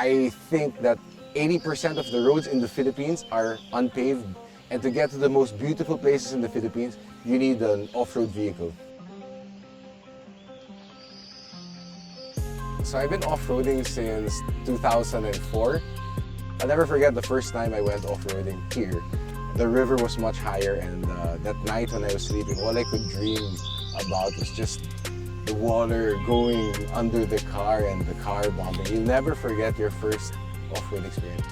I think that 80% of the roads in the Philippines are unpaved, and to get to the most beautiful places in the Philippines, you need an off-road vehicle. So I've been off-roading since 2004. I'll never forget the first time I went off-roading here. The river was much higher, and that night when I was sleeping, all I could dream about was just the water going under the car and the car bombing. You'll never forget your first off-road experience.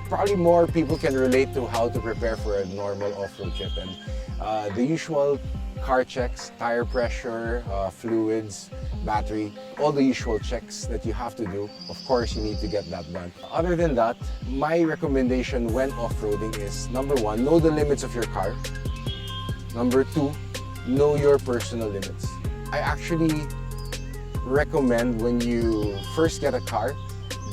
Probably more people can relate to how to prepare for a normal off-road trip, and the usual car checks, tire pressure, fluids, battery, all the usual checks that you have to do. Of course, you need to get that done. Other than that, my recommendation when off-roading is, number one, know the limits of your car. Number two, know your personal limits. I actually recommend when you first get a car,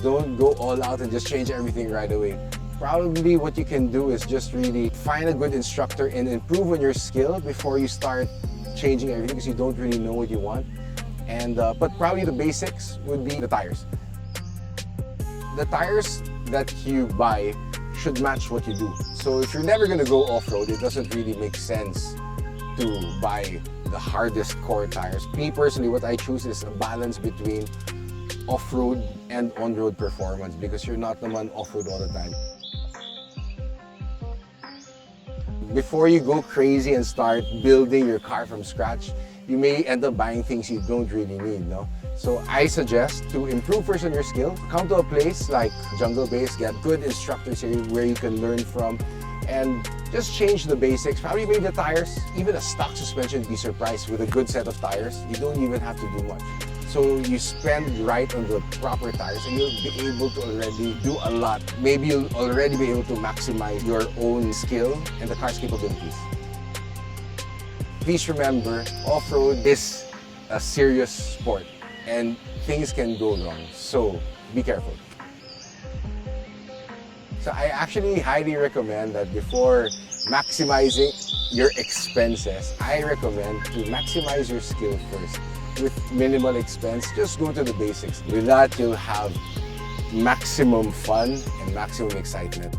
don't go all out and just change everything right away. Probably what you can do is just really find a good instructor and improve on your skill before you start changing everything, because you don't really know what you want. And but probably the basics would be the tires. The tires that you buy should match what you do. So if you're never going to go off-road, it doesn't really make sense to buy the hardest core tires. Me personally, what I choose is a balance between off-road and on-road performance, because you're not naman off-road all the time. Before you go crazy and start building your car from scratch, you may end up buying things you don't really need, no? So I suggest to improve first on your skill, come to a place like Jungle Base, get good instructors here where you can learn from, and just change the basics. Probably maybe the tires, even a stock suspension, you'd be surprised with a good set of tires. You don't even have to do much. So you spend right on the proper tires and you'll be able to already do a lot. Maybe you'll already be able to maximize your own skill and the car's capabilities. Please remember, off-road is a serious sport and things can go wrong, so be careful. So I actually highly recommend that before maximizing your expenses, I recommend to maximize your skill first. With minimal expense, just go to the basics. With that, you'll have maximum fun and maximum excitement.